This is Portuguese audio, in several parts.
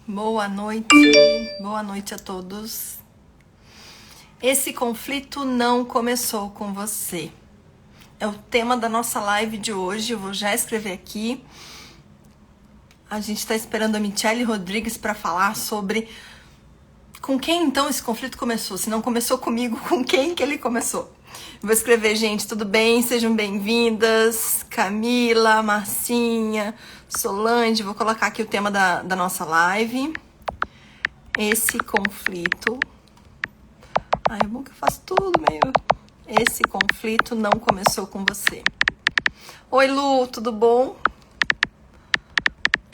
Boa noite a todos. Esse conflito não começou com você. É o tema da nossa live de hoje, eu vou já escrever aqui. A gente está esperando a Michele Rodrigues para falar sobre com quem então esse conflito começou. Se não começou comigo, com quem que ele começou? Vou escrever, gente, tudo bem? Sejam bem-vindas. Camila, Marcinha, Solange, vou colocar aqui o tema da nossa live. Esse conflito... Ai, é bom que eu faço tudo meio... Esse conflito não começou com você. Oi, Lu, tudo bom?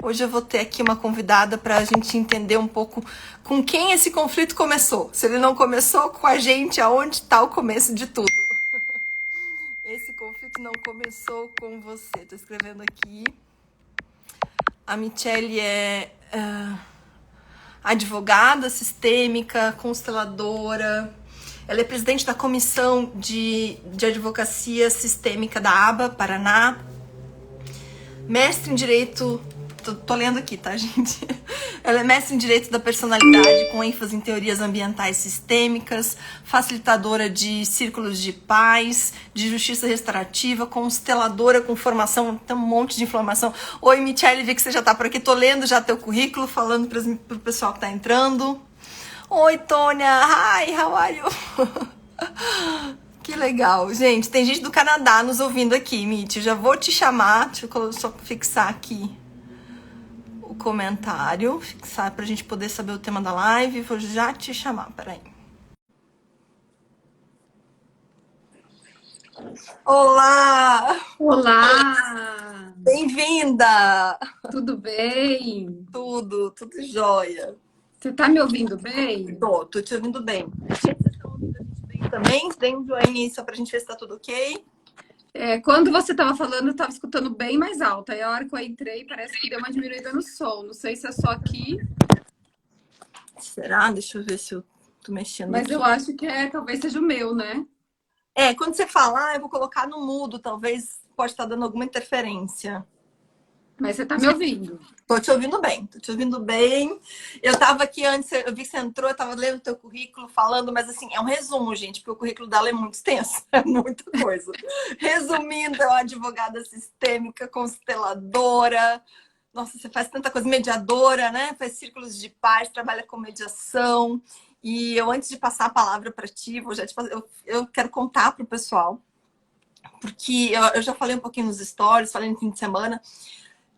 Hoje eu vou ter aqui uma convidada para a gente entender um pouco com quem esse conflito começou. Se ele não começou com a gente, aonde está o começo de tudo? Esse conflito não começou com você. Tô escrevendo aqui. A Michele é advogada sistêmica, consteladora. Ela é presidente da Comissão de Advocacia Sistêmica da ABA, Paraná. Mestre em Direito... Tô lendo aqui, tá, gente? Ela é mestre em Direito da Personalidade, com ênfase em teorias ambientais sistêmicas, facilitadora de círculos de paz, de justiça restaurativa, consteladora com formação, tem um monte de informação. Oi, Michele, vi que você já tá por aqui. Tô lendo já teu currículo, falando pro pessoal que tá entrando. Oi, Tônia. Hi, how are you? Que legal. Gente, tem gente do Canadá nos ouvindo aqui, Mitch. Já vou te chamar. Deixa eu só fixar aqui o comentário. Fixar pra gente poder saber o tema da live. Vou já te chamar. Peraí. Olá! Olá! Bem-vinda! Tudo bem? Tudo jóia. Você tá me ouvindo bem? Tô te ouvindo bem. Vocês estão ouvindo a gente bem também? Dê um joinha só pra gente ver se tá tudo ok. Quando você estava falando, eu estava escutando bem mais alto. Aí a hora que eu entrei, parece que deu uma diminuída no som. Não sei se é só aqui. Será? Deixa eu ver se eu tô mexendo Mas aqui. eu acho que talvez seja o meu, né? Quando você falar, eu vou colocar no mudo, talvez pode estar dando alguma interferência. Mas você tá me ouvindo? Tô te ouvindo bem. Eu tava aqui antes, eu vi que você entrou, eu tava lendo o teu currículo, falando, mas assim, é um resumo, gente, porque o currículo dela é muito extenso, é muita coisa. Resumindo, é uma advogada sistêmica, consteladora, nossa, você faz tanta coisa, mediadora, né? Faz círculos de paz, trabalha com mediação. E eu, antes de passar a palavra para ti, vou já te fazer, eu quero contar para o pessoal, porque eu já falei um pouquinho nos stories, falei no fim de semana,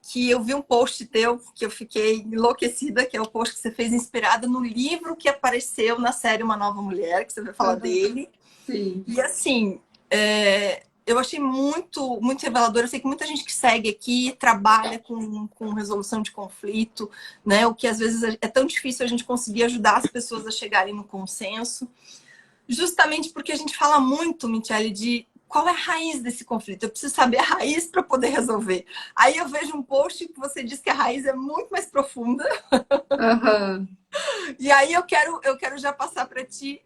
que eu vi um post teu que eu fiquei enlouquecida, que é o post que você fez inspirado no livro que apareceu na série Uma Nova Mulher, que você vai falar dele. Sim. E assim, eu achei muito, muito revelador. Eu sei que muita gente que segue aqui trabalha com resolução de conflito, né? O que às vezes é tão difícil a gente conseguir ajudar as pessoas a chegarem no consenso. Justamente porque a gente fala muito, Michele, de qual é a raiz desse conflito. Eu preciso saber a raiz para poder resolver. Aí eu vejo um post que você diz que a raiz é muito mais profunda. Uhum. E aí eu quero já passar para ti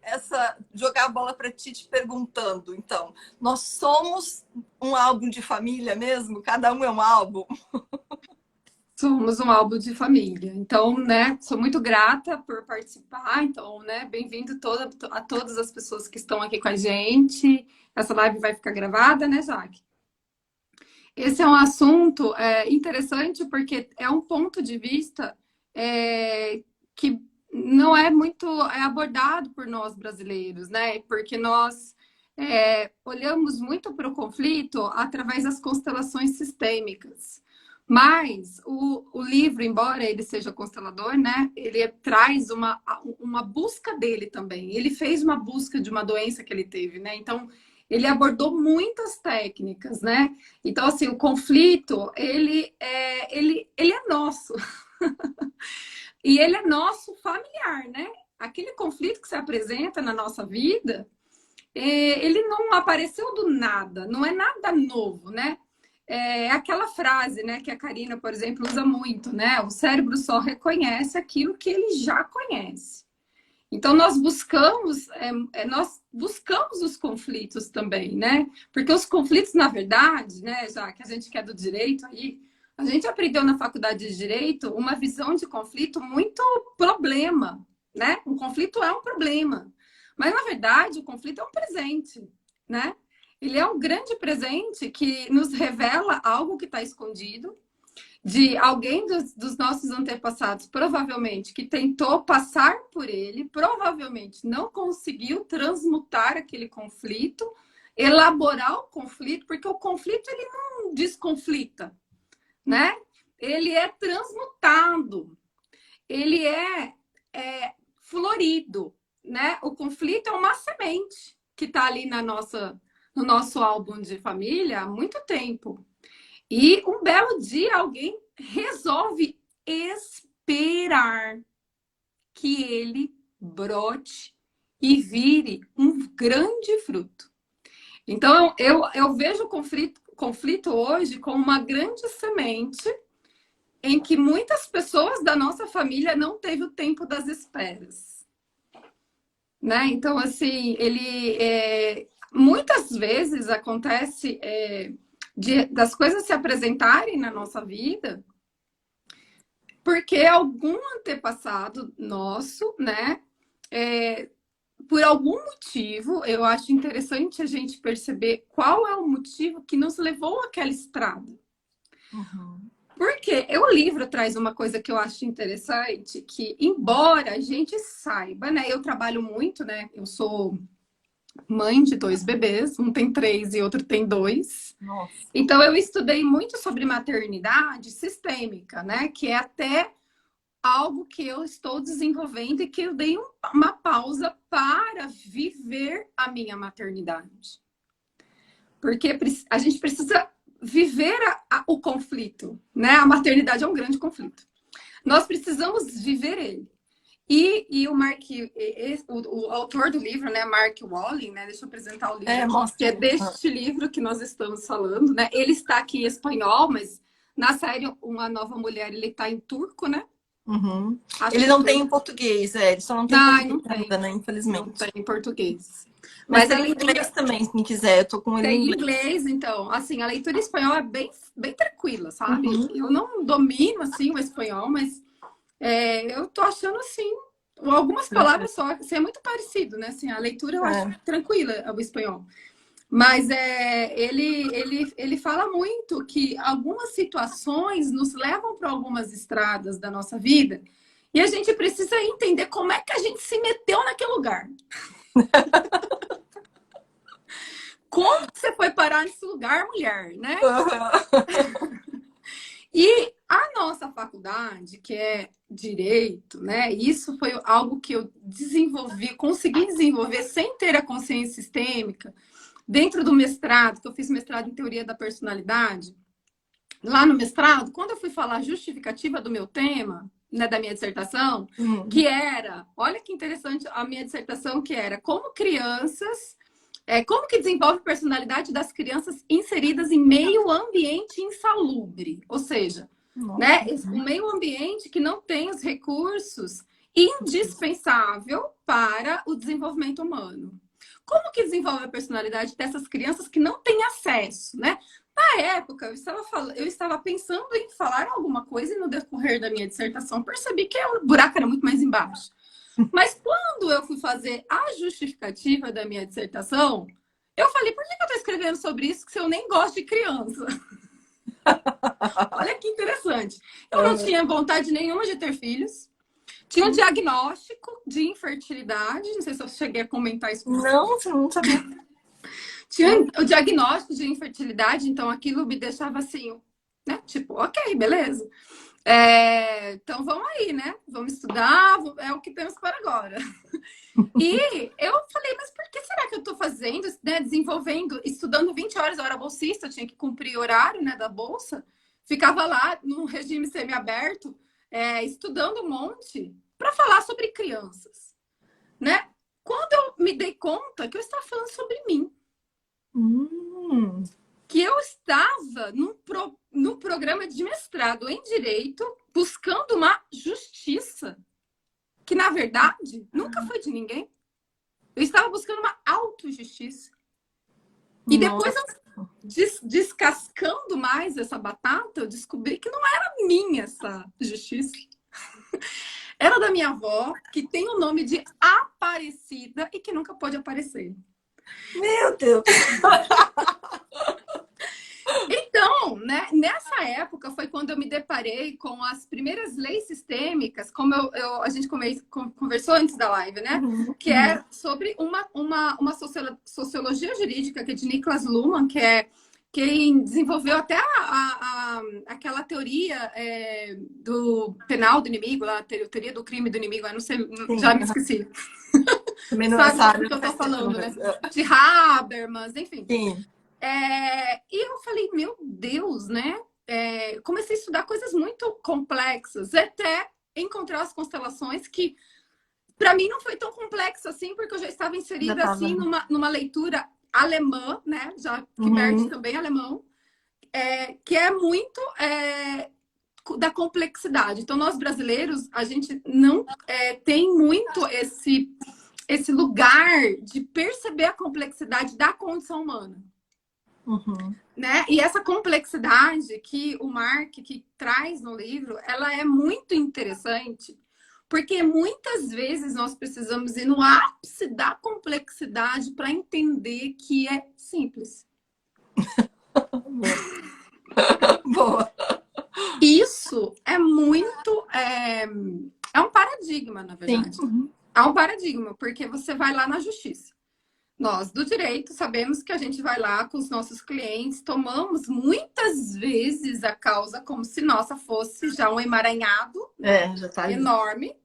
jogar a bola para ti te perguntando. Então, nós somos um álbum de família mesmo? Cada um é um álbum? Somos um álbum de família. Então, né, sou muito grata por participar. Então, né, bem-vindo a todas as pessoas que estão aqui com a gente. Essa live vai ficar gravada, né, Jaque? Esse é um assunto interessante porque é um ponto de vista que não é muito abordado por nós brasileiros, né? Porque nós olhamos muito para o conflito através das constelações sistêmicas. Mas o livro, embora ele seja constelador, né? Ele traz uma busca dele também. Ele fez uma busca de uma doença que ele teve, né? Então, ele abordou muitas técnicas, né? Então, assim, o conflito, ele é nosso. E ele é nosso familiar, né? Aquele conflito que se apresenta na nossa vida, ele não apareceu do nada, não é nada novo, né? É aquela frase, né, que a Karina, por exemplo, usa muito, né? O cérebro só reconhece aquilo que ele já conhece. Então, nós buscamos os conflitos também, né? Porque os conflitos, na verdade, né, já que a gente quer do direito aí, A gente aprendeu na faculdade de Direito uma visão de conflito muito problema, né? Um conflito é um problema. Mas, na verdade, o conflito é um presente, né? Ele é um grande presente que nos revela algo que está escondido, de alguém dos nossos antepassados, provavelmente, que tentou passar por ele, provavelmente não conseguiu transmutar aquele conflito, elaborar o conflito, porque o conflito ele não desconflita, né? Ele é transmutado, ele é florido, né? O conflito é uma semente que está ali no nosso álbum de família há muito tempo. E um belo dia alguém resolve esperar que ele brote e vire um grande fruto. Então, eu vejo o conflito hoje como uma grande semente em que muitas pessoas da nossa família não teve o tempo das esperas. Né? Então, assim, muitas vezes acontece das coisas se apresentarem na nossa vida porque algum antepassado nosso, né, por algum motivo, eu acho interessante a gente perceber qual é o motivo que nos levou àquela estrada. Uhum. Porque o livro traz uma coisa que eu acho interessante, que embora a gente saiba, né, eu trabalho muito, né, eu sou mãe de 2 bebês, um tem 3 e outro tem 2. Nossa. Então eu estudei muito sobre maternidade sistêmica, né, que é até algo que eu estou desenvolvendo e que eu dei uma pausa para viver a minha maternidade. Porque a gente precisa viver o conflito, né? A maternidade é um grande conflito. Nós precisamos viver ele. E o autor do livro, né, Mark Walling, né? Deixa eu apresentar o livro, que é deste livro que nós estamos falando, né? Ele está aqui em espanhol, mas na série Uma Nova Mulher ele está em turco, né? Uhum. Ele não tem em português, ele só não tem português ainda, né? Infelizmente. Não tem em português. Mas tem em inglês também, se quiser. Eu tô com ele tem em inglês, então. Assim, a leitura em espanhol é bem, bem tranquila, sabe? Uhum. Eu não domino, assim, o espanhol, mas eu tô achando, assim, algumas palavras só. Assim, é muito parecido, né? Assim, a leitura eu acho tranquila, o espanhol. Mas ele fala muito que algumas situações nos levam para algumas estradas da nossa vida e a gente precisa entender como é que a gente se meteu naquele lugar. Como você foi parar nesse lugar, mulher, né? E a nossa faculdade, que é Direito, né? Isso foi algo que eu consegui desenvolver sem ter a consciência sistêmica. Dentro do mestrado, que eu fiz mestrado em Teoria da Personalidade, lá no mestrado, quando eu fui falar a justificativa do meu tema, né, da minha dissertação, que era, olha que interessante a minha dissertação, que era como que desenvolve a personalidade das crianças inseridas em meio ambiente insalubre, ou seja, né, um meio ambiente que não tem os recursos indispensáveis para o desenvolvimento humano. Como que desenvolve a personalidade dessas crianças que não têm acesso, né? Na época, eu estava pensando em falar alguma coisa e no decorrer da minha dissertação percebi que o buraco era muito mais embaixo. Mas quando eu fui fazer a justificativa da minha dissertação, eu falei, por que eu estou escrevendo sobre isso se eu nem gosto de criança? Olha que interessante. Eu não tinha vontade nenhuma de ter filhos. Tinha um diagnóstico de infertilidade. Não sei se eu cheguei a comentar isso com você. Não, você não sabia. Tinha o diagnóstico de infertilidade, então aquilo me deixava assim, né? Tipo, ok, beleza. Então vamos aí, né? Vamos estudar, é o que temos para agora. E eu falei, mas por que será que eu estou fazendo, né? Desenvolvendo, estudando 20 horas, eu era bolsista, eu tinha que cumprir o horário, né, da bolsa. Ficava lá num regime semiaberto, estudando um monte para falar sobre crianças, né? Quando eu me dei conta que eu estava falando sobre mim. Que eu estava num programa de mestrado em Direito buscando uma justiça que, na verdade, nunca foi de ninguém. Eu estava buscando uma autojustiça. E depois descascando mais essa batata, eu descobri que não era minha essa justiça. Era da minha avó, que tem o nome de Aparecida e que nunca pôde aparecer. Meu Deus! Então, né, nessa época foi quando eu me deparei com as primeiras leis sistêmicas, como a gente conversou antes da live, né? Que é sobre uma sociologia jurídica, que é de Niklas Luhmann, que é quem desenvolveu até aquela teoria do penal do inimigo, a teoria do crime do inimigo, eu não sei, já me esqueci. Também não sabe o que eu tô falando, né? De Habermas, enfim. Sim. E eu falei, meu Deus, né? Comecei a estudar coisas muito complexas, até encontrar as constelações que, para mim, não foi tão complexo assim, porque eu já estava inserida assim numa leitura alemã, né? Já que Bert também é alemão, que é muito da complexidade. Então, nós brasileiros, a gente não tem muito esse lugar de perceber a complexidade da condição humana. Né? E essa complexidade que o Mark que traz no livro, ela é muito interessante, porque muitas vezes nós precisamos ir no ápice da complexidade para entender que é simples. Boa. Isso é muito... É um paradigma, na verdade. É um paradigma, porque você vai lá na justiça. Nós, do direito, sabemos que a gente vai lá com os nossos clientes, tomamos muitas vezes a causa como se nossa fosse já um emaranhado já tá enorme.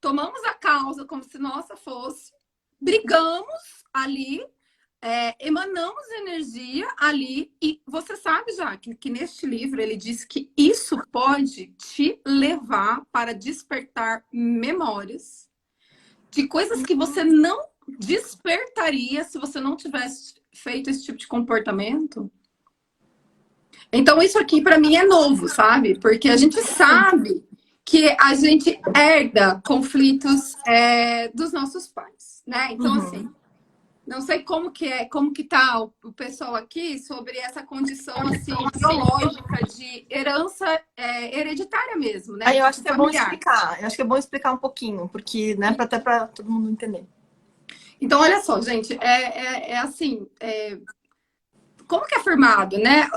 Tomamos a causa como se nossa fosse, brigamos ali, emanamos energia ali. E você sabe já que neste livro ele diz que isso pode te levar para despertar memórias de coisas que você não despertaria se você não tivesse feito esse tipo de comportamento. Então isso aqui para mim é novo, sabe? Porque a gente sabe que a gente herda conflitos dos nossos pais, né? Então assim, não sei como que tá o pessoal aqui sobre essa condição assim biológica de herança hereditária mesmo, né? Eu acho que é bom explicar. Eu acho que é bom explicar um pouquinho, porque, né, até para todo mundo entender. Então, olha só, gente, assim, como que é formado, né?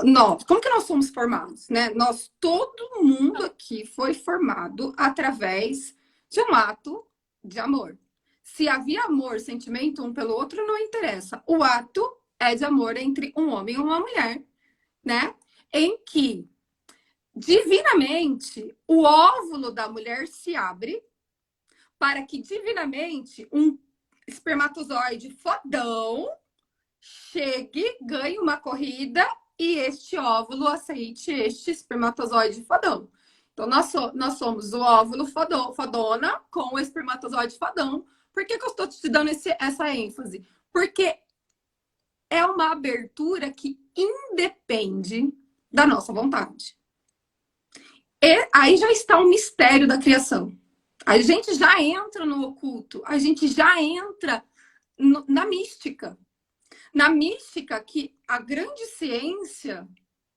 Como que nós somos formados, né? Todo mundo aqui foi formado através de um ato de amor. Se havia amor, sentimento um pelo outro, não interessa. O ato é de amor entre um homem e uma mulher, né? Em que, divinamente, o óvulo da mulher se abre para que, divinamente, um espermatozoide fodão chegue, ganhe uma corrida e este óvulo aceite este espermatozoide fodão. Então, nós somos o óvulo fodona com o espermatozoide fodão. Por que eu estou te dando essa ênfase? Porque é uma abertura que independe da nossa vontade. E aí já está o mistério da criação. A gente já entra no oculto, a gente já entra na mística. Na mística que a grande ciência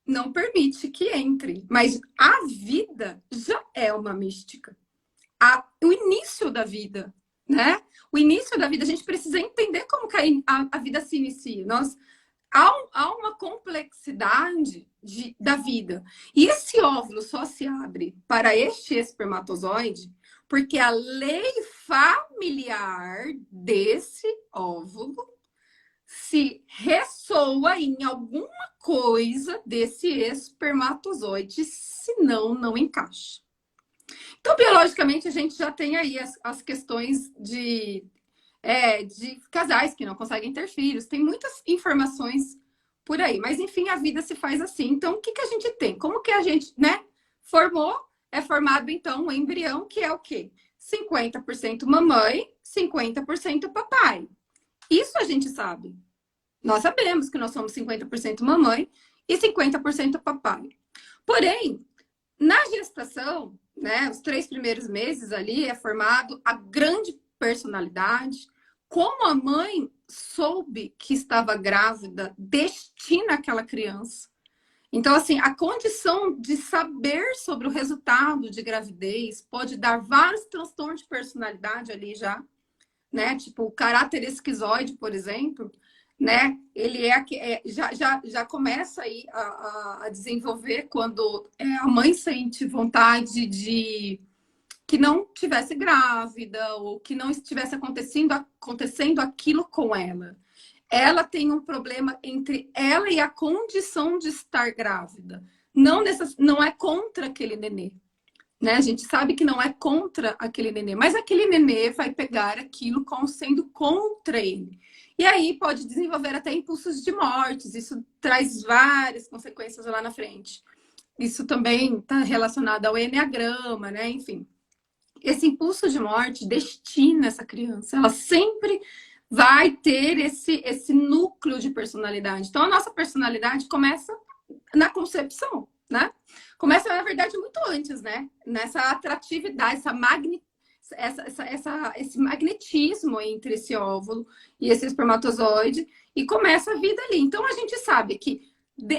não permite que entre. Mas a vida já é uma mística. O início da vida, né? O início da vida, a gente precisa entender como que a vida se inicia. Há uma complexidade da vida. E esse óvulo só se abre para este espermatozoide porque a lei familiar desse óvulo se ressoa em alguma coisa desse espermatozoide, senão não encaixa. Então, biologicamente, a gente já tem aí as questões de casais que não conseguem ter filhos. Tem muitas informações por aí. Mas, enfim, a vida se faz assim. Então, o que a gente tem? Como que a gente, né, é formado, então, um embrião que é o quê? 50% mamãe, 50% papai. Isso a gente sabe. Nós sabemos que nós somos 50% mamãe e 50% papai. Porém, na gestação, né, os 3 primeiros meses ali é formado a grande personalidade, como a mãe soube que estava grávida, destina aquela criança. Então, assim, a condição de saber sobre o resultado de gravidez pode dar vários transtornos de personalidade ali já, né? Tipo, o caráter esquizoide, por exemplo, né? Ele já começa aí a desenvolver quando a mãe sente vontade de que não tivesse grávida ou que não estivesse acontecendo aquilo com ela. Ela tem um problema entre ela e a condição de estar grávida. Não é contra aquele nenê. Né? A gente sabe que não é contra aquele nenê, mas aquele nenê vai pegar aquilo como sendo contra ele. E aí pode desenvolver até impulsos de mortes. Isso traz várias consequências lá na frente. Isso também está relacionado ao enneagrama, né? Enfim. Esse impulso de morte destina essa criança. Ela sempre vai ter esse núcleo de personalidade. Então, a nossa personalidade começa na concepção, né? Começa, na verdade, muito antes, né? Nessa atratividade, esse magnetismo entre esse óvulo e esse espermatozoide, e começa a vida ali. Então, a gente sabe que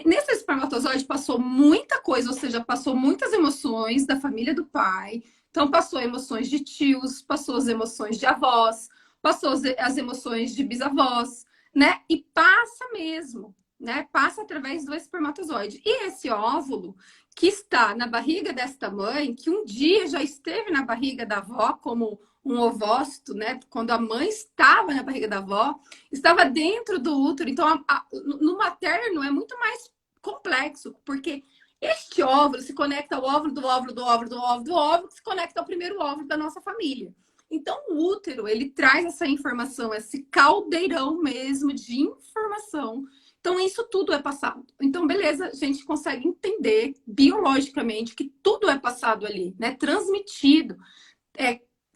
nesse espermatozoide passou muita coisa, ou seja, passou muitas emoções da família do pai. Então, passou emoções de tios, passou as emoções de avós, passou as emoções de bisavós, né? E passa mesmo, né? Passa através do espermatozoide. E esse óvulo que está na barriga desta mãe, que um dia já esteve na barriga da avó como um ovócito, né? Quando a mãe estava na barriga da avó, estava dentro do útero. Então, no materno é muito mais complexo, porque este óvulo se conecta ao óvulo do óvulo do óvulo do óvulo do óvulo, que se conecta ao primeiro óvulo da nossa família. Então, o útero, ele traz essa informação, esse caldeirão mesmo de informação. Então, isso tudo é passado. Então, beleza, a gente consegue entender biologicamente que tudo é passado ali, né? Transmitido.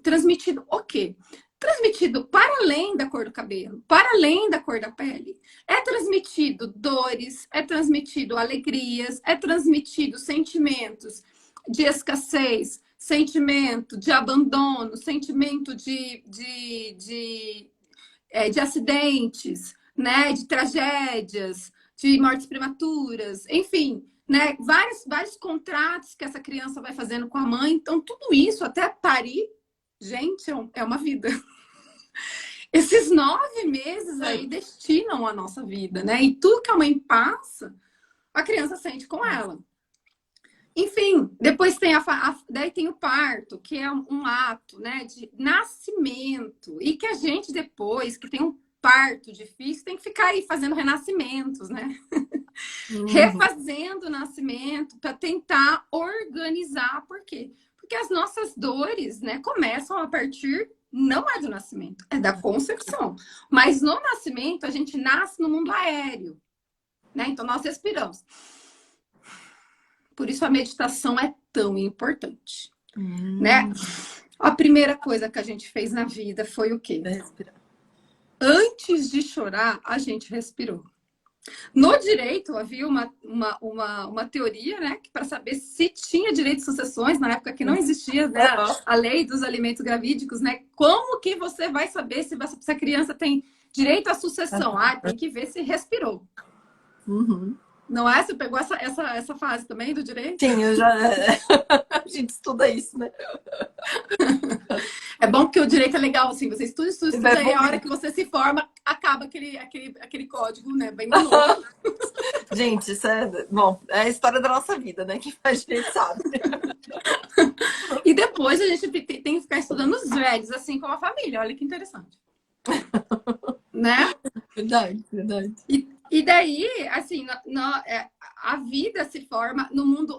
Transmitido o quê? Transmitido para além da cor do cabelo, para além da cor da pele. É transmitido dores, é transmitido alegrias, é transmitido sentimentos de escassez, sentimento de abandono, sentimento de acidentes, né? De tragédias, de mortes prematuras, enfim, né? Vários contratos que essa criança vai fazendo com a mãe. Então, tudo isso até parir, gente, é uma vida. Esses 9 meses aí destinam a nossa vida, né? E tudo que a mãe passa, a criança sente com ela. Enfim, depois tem daí tem o parto, que é um ato, né, de nascimento. E que a gente depois, que tem um parto difícil, tem que ficar aí fazendo renascimentos, né? Refazendo o nascimento para tentar organizar. Por quê? Porque as nossas dores, né, começam a partir, não é do nascimento, é da concepção. Mas no nascimento, a gente nasce no mundo aéreo, né? Então, nós respiramos. Por isso, a meditação é tão importante, né? A primeira coisa que a gente fez na vida foi o quê? Respirar. Antes de chorar, a gente respirou. No direito, havia uma teoria, né, que para saber se tinha direito de sucessões, na época que não existia, né, a lei dos alimentos gravídicos, né? Como que você vai saber se a criança tem direito à sucessão? Tem que ver se respirou. Não é? Você pegou essa fase também do direito? Sim, eu já... A gente estuda isso, né? É bom porque o direito é legal, assim, você estuda, e a hora que você se forma, acaba aquele código, né? Bem novo. Gente, isso é... Bom, é a história da nossa vida, né? Quem faz direito sabe. E depois a gente tem que ficar estudando os velhos, assim como a família. Olha que interessante. Né? Verdade, verdade. E daí, assim, a vida se forma no mundo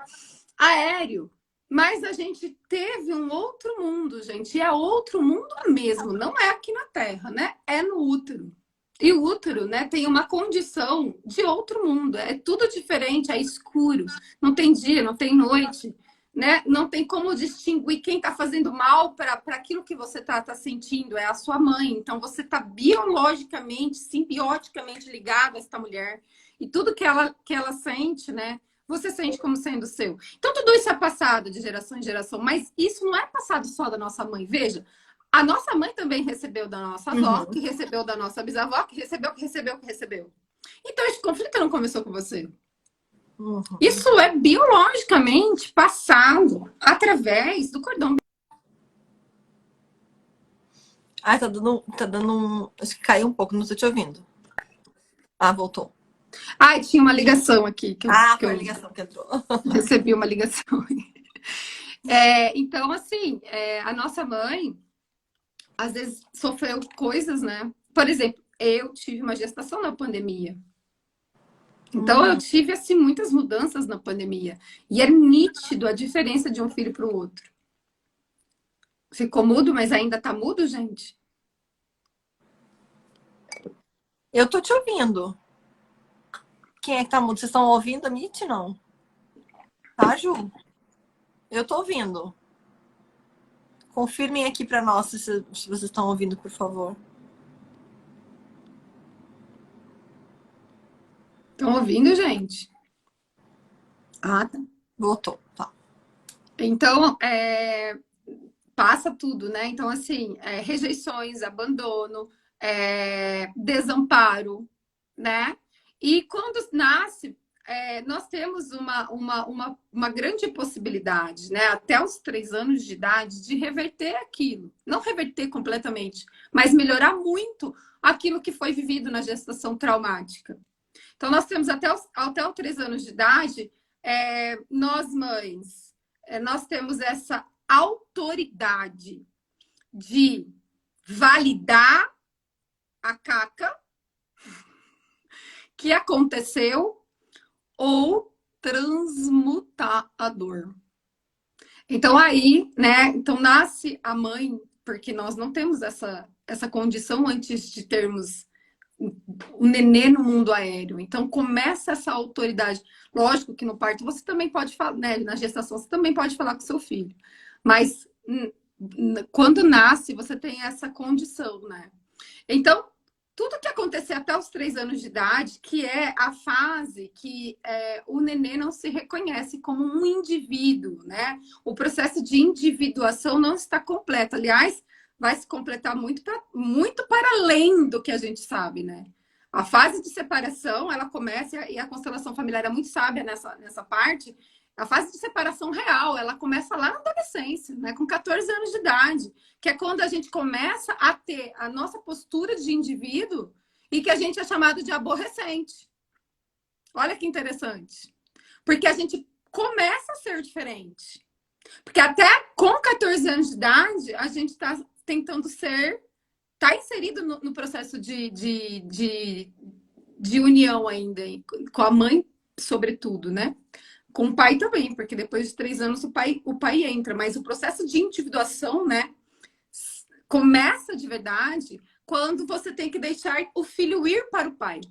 aéreo. Mas a gente teve um outro mundo, gente. E é outro mundo mesmo. Não é aqui na Terra, né? É no útero. E o útero, né, tem uma condição de outro mundo. É tudo diferente, é escuro. Não tem dia, não tem noite. Né? Não tem como distinguir quem está fazendo mal para aquilo que você tá sentindo. É a sua mãe. Então, você está biologicamente, simbioticamente ligado a essa mulher. E tudo que ela sente, né? Você sente como sendo seu. Então, tudo isso é passado de geração em geração. Mas isso não é passado só da nossa mãe. Veja, A nossa mãe também recebeu da nossa avó, Uhum. que recebeu da nossa bisavó, que recebeu, que recebeu, que recebeu. Então, esse conflito não começou com você. Uhum. Isso é biologicamente passado através do cordão. Ai, tá dando um. Acho que caiu um pouco, não tô te ouvindo. Ah, voltou. Ai, tinha uma ligação aqui, Ah, que foi a eu ligação que entrou. recebi uma ligação. Então, assim, a nossa mãe, às vezes, sofreu coisas, né? Por exemplo, eu tive uma gestação na pandemia. Então, eu Hum. tive, assim, muitas mudanças na pandemia. E é nítido a diferença de um filho para o outro. Ficou mudo, mas ainda tá mudo, gente? Eu tô te ouvindo. Quem é que tá mudo? Vocês estão ouvindo a Mitty? Não. Tá, Ju? Eu tô ouvindo. Confirmem aqui pra nós se vocês estão ouvindo, por favor. Estão ouvindo, gente? Ah, tá. Voltou. Tá. Então, passa tudo, né? Então, assim, rejeições, abandono, desamparo, né? E quando nasce, nós temos uma grande possibilidade, né? Até os 3 anos de idade, de reverter aquilo. Não reverter completamente, mas melhorar muito aquilo que foi vivido na gestação traumática. Então, nós temos até os 3 anos de idade, nós mães, nós temos essa autoridade de validar a caca que aconteceu ou transmutar a dor. Então aí, né? Então nasce a mãe, porque nós não temos essa condição antes de termos o nenê no mundo aéreo. Então começa essa autoridade. Lógico que no parto você também pode falar, né? Na gestação você também pode falar com seu filho. Mas quando nasce, você tem essa condição, né? Então, tudo que acontecer até os 3 anos de idade, que é a fase que o nenê não se reconhece como um indivíduo, né? O processo de individuação não está completo. Aliás, vai se completar muito para além do que a gente sabe, né? A fase de separação, ela começa, e a constelação familiar é muito sábia nessa parte, a fase de separação real, ela começa lá na adolescência, né? Com 14 anos de idade, que é quando a gente começa a ter a nossa postura de indivíduo e que a gente é chamado de aborrecente. Olha que interessante. Porque a gente começa a ser diferente. Porque até com 14 anos de idade, a gente está tentando está inserido no processo de união ainda, com a mãe, sobretudo, né? Com o pai também, porque depois de 3 anos o pai entra, mas o processo de individuação, né, começa de verdade quando você tem que deixar o filho ir para o pai.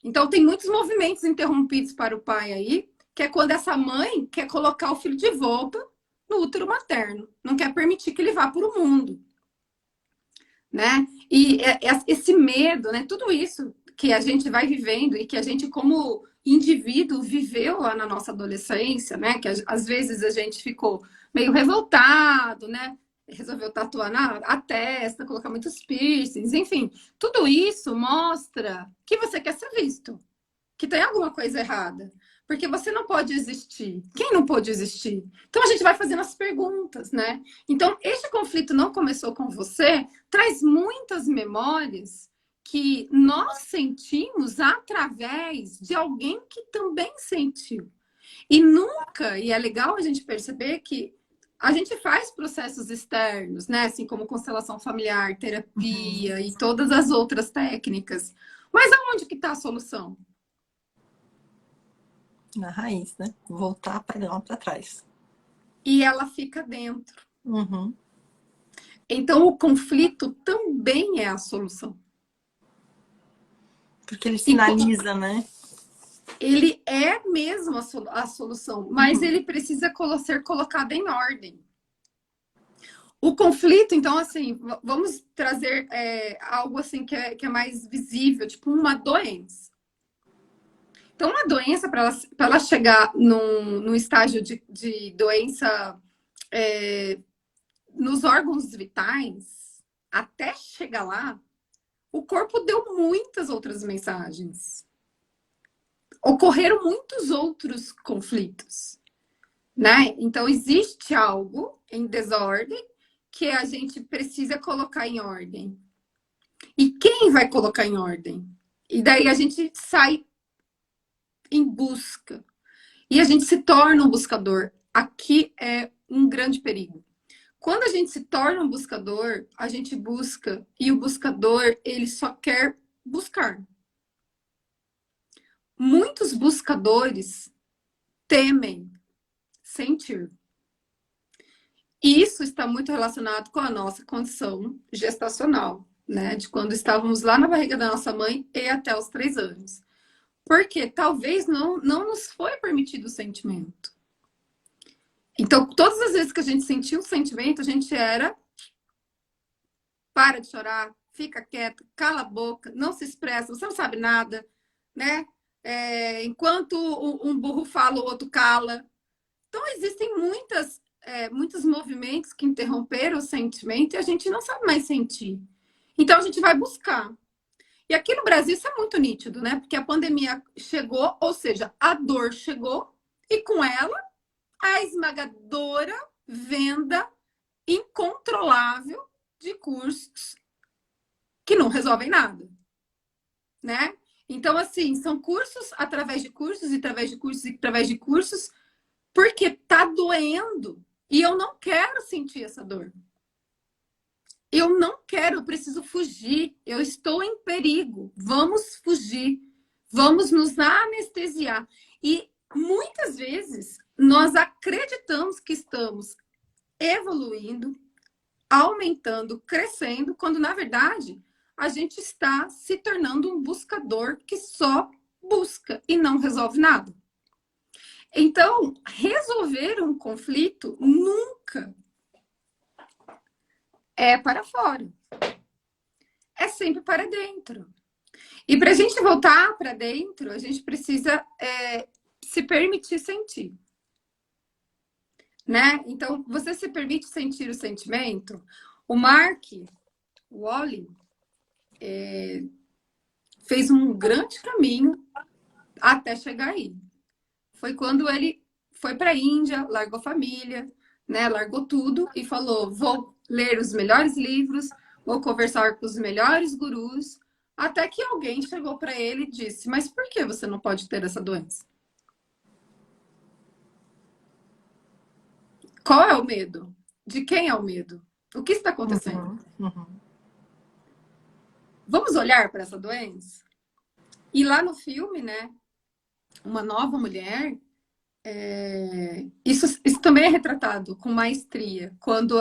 Então tem muitos movimentos interrompidos para o pai aí, que é quando essa mãe quer colocar o filho de volta no útero materno, não quer permitir que ele vá para o mundo, né? E esse medo, né, tudo isso que a gente vai vivendo e que a gente como indivíduo viveu lá na nossa adolescência, né? Que às vezes a gente ficou meio revoltado, né? Resolveu tatuar a testa, colocar muitos piercings, enfim, tudo isso mostra que você quer ser visto, que tem alguma coisa errada. Porque você não pode existir. Quem não pode existir? Então a gente vai fazendo as perguntas, né? Então, este conflito não começou com você, traz muitas memórias que nós sentimos através de alguém que também sentiu. E nunca, e é legal a gente perceber que a gente faz processos externos, né? Assim como constelação familiar, terapia e todas as outras técnicas. Mas aonde que está a solução? Na raiz, né? Voltar para lá para trás. E ela fica dentro. Uhum. Então, o conflito também é a solução. Porque ele sinaliza, né? Ele é mesmo a solução, mas ele precisa ser colocado em ordem. O conflito, então, assim, vamos trazer algo assim que é mais visível, tipo uma doença. Então, uma doença, para ela chegar num estágio de doença nos órgãos vitais, até chegar lá, o corpo deu muitas outras mensagens. Ocorreram muitos outros conflitos, né? Então, existe algo em desordem que a gente precisa colocar em ordem. E quem vai colocar em ordem? E daí a gente sai em busca. E a gente se torna um buscador. Aqui é um grande perigo. Quando a gente se torna um buscador, a gente busca. E o buscador, ele só quer buscar. Muitos buscadores temem sentir. E isso está muito relacionado com a nossa condição gestacional, né? De quando estávamos lá na barriga da nossa mãe e até os 3 anos. Porque talvez não nos foi permitido o sentimento. Então, todas as vezes que a gente sentiu o sentimento, a gente era para de chorar, fica quieto, cala a boca, não se expressa, você não sabe nada, né? Enquanto um burro fala, o outro cala. Então, existem muitos movimentos que interromperam o sentimento e a gente não sabe mais sentir. Então, a gente vai buscar. E aqui no Brasil isso é muito nítido, né? Porque a pandemia chegou, ou seja, a dor chegou e com ela a esmagadora venda incontrolável de cursos que não resolvem nada, né? Então, assim, são cursos através de cursos, e através de cursos, e através de cursos, porque tá doendo e eu não quero sentir essa dor. Eu não quero, eu preciso fugir. Eu estou em perigo. Vamos fugir. Vamos nos anestesiar. E muitas vezes nós acreditamos que estamos evoluindo, aumentando, crescendo, quando na verdade a gente está se tornando um buscador que só busca e não resolve nada. Então, resolver um conflito nunca é para fora. É sempre para dentro. E para a gente voltar para dentro, a gente precisa se permitir sentir. Né? Então, você se permite sentir o sentimento. O Mark Wally fez um grande caminho até chegar aí. Foi quando ele foi para a Índia, largou a família, né? Largou tudo e falou: vou ler os melhores livros, vou conversar com os melhores gurus, até que alguém chegou para ele e disse: mas por que você não pode ter essa doença? Qual é o medo? De quem é o medo? O que está acontecendo? Vamos olhar para essa doença? E lá no filme, né? Uma nova mulher. Isso também é retratado com maestria. Quando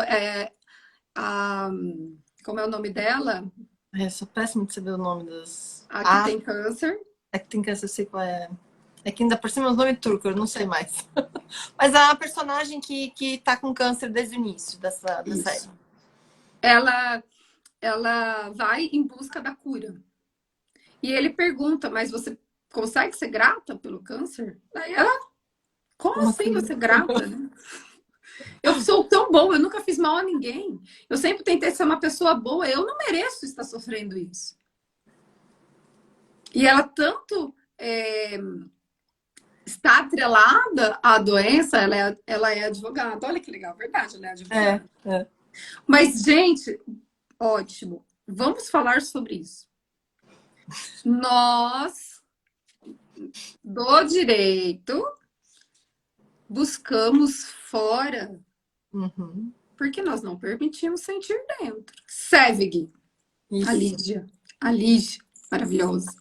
como é o nome dela? Eu sou péssima de saber o nome das... A que tem câncer. A que tem câncer, eu sei qual é. É que ainda por cima é um nome turco, eu não sei mais. Mas é a personagem que tá com câncer desde o início da série. Ela vai em busca da cura. E ele pergunta, mas você consegue ser grata pelo câncer? Aí ela, como assim você grata, né? Eu sou tão boa, eu nunca fiz mal a ninguém. Eu sempre tentei ser uma pessoa boa, eu não mereço estar sofrendo isso. E ela tanto está atrelada à doença, ela é advogada. Olha que legal, verdade, ela é advogada. Mas, gente, ótimo. Vamos falar sobre isso. Nós, do direito, buscamos fora porque nós não permitimos sentir dentro. Sevig, a Lígia. A Lígia, maravilhosa.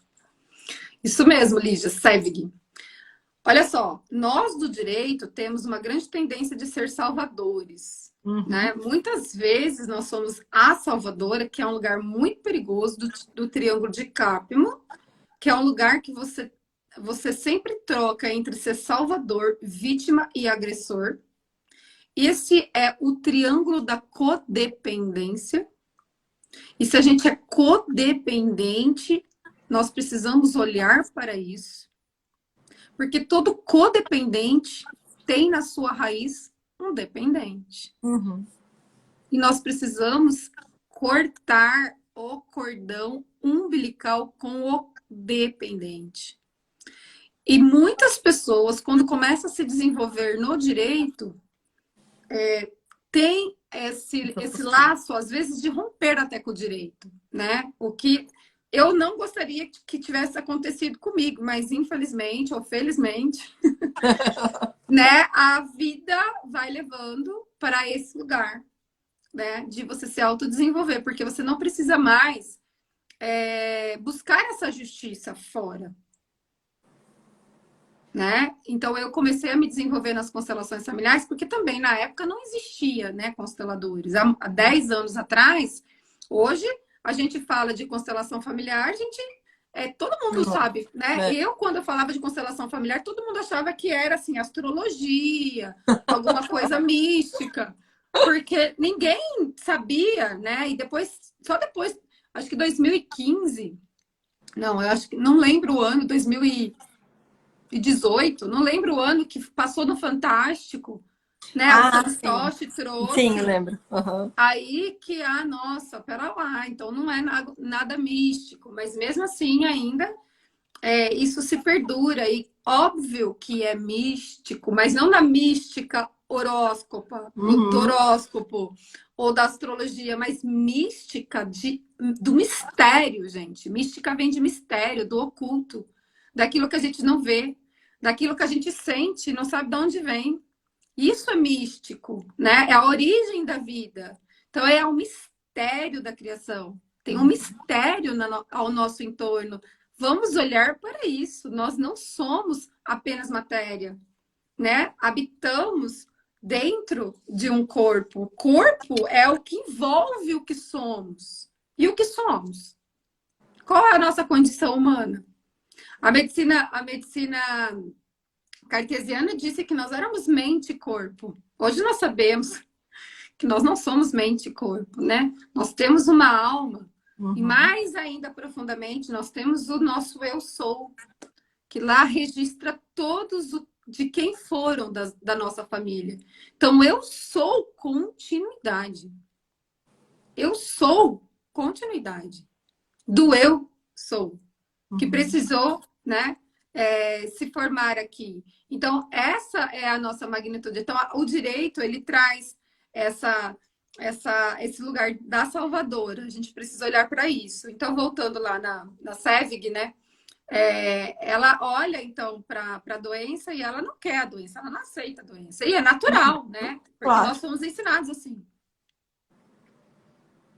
Isso mesmo, Lígia, Sevig. Olha só, nós do direito temos uma grande tendência de ser salvadores. Né? Muitas vezes nós somos a salvadora, que é um lugar muito perigoso do Triângulo de Capimo, que é um lugar que você sempre troca entre ser salvador, vítima e agressor. Esse é o triângulo da codependência. E se a gente é codependente, nós precisamos olhar para isso. Porque todo codependente tem na sua raiz um dependente. E nós precisamos cortar o cordão umbilical com o dependente. E muitas pessoas, quando começam a se desenvolver no direito, tem esse laço, às vezes, de romper até com o direito, né? O que eu não gostaria que tivesse acontecido comigo, mas infelizmente ou felizmente, né, a vida vai levando para esse lugar, né, de você se autodesenvolver, porque você não precisa mais buscar essa justiça fora, né? Então eu comecei a me desenvolver nas constelações familiares, porque também na época não existia, né, consteladores. Há 10 anos atrás, hoje a gente fala de constelação familiar, a gente todo mundo sabe, né? Eu, quando eu falava de constelação familiar, todo mundo achava que era assim, astrologia, alguma coisa mística, porque ninguém sabia, né? E depois, só depois, acho que 2015, não, eu acho que não lembro o ano, 2018, não lembro o ano que passou no Fantástico, né? O fantoche trouxe. Sim, eu lembro. Uhum. Aí que, nossa, pera lá, então não é nada místico, mas mesmo assim ainda isso se perdura. E óbvio que é místico, mas não na mística horóscopa, do horóscopo ou da astrologia, mas mística do mistério, gente. Mística vem de mistério, do oculto, daquilo que a gente não vê, daquilo que a gente sente, não sabe de onde vem. Isso é místico, né? É a origem da vida. Então, é o mistério da criação. Tem um mistério ao nosso entorno. Vamos olhar para isso. Nós não somos apenas matéria, né? Habitamos dentro de um corpo. O corpo é o que envolve o que somos. E o que somos? Qual é a nossa condição humana? A medicina cartesiana disse que nós éramos mente e corpo. Hoje nós sabemos que nós não somos mente e corpo, né? Nós temos uma alma. E mais ainda profundamente, nós temos o nosso eu sou, que lá registra todos de quem foram da nossa família. Então, eu sou continuidade. Eu sou continuidade do eu sou, que precisou, né, se formar aqui. Então, essa é a nossa magnitude. Então, o direito, ele traz esse lugar da salvadora. A gente precisa olhar para isso. Então, voltando lá na SEVIG, né? Ela olha, então, para a doença e ela não quer a doença, ela não aceita a doença. E é natural, né? Porque nós somos ensinados assim.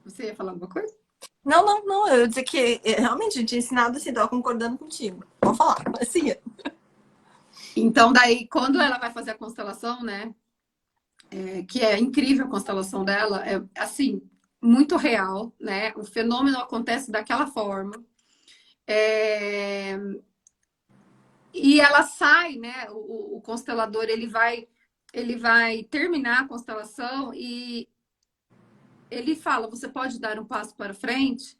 Você ia falar alguma coisa? Não. Eu ia dizer que realmente a gente é ensinado assim, tô concordando contigo. Pode falar, assim. Então, daí, quando ela vai fazer a constelação, né? Que é incrível a constelação dela, é assim, muito real, né? O fenômeno acontece daquela forma. E ela sai, né? O constelador ele vai terminar a constelação e ele fala: você pode dar um passo para frente?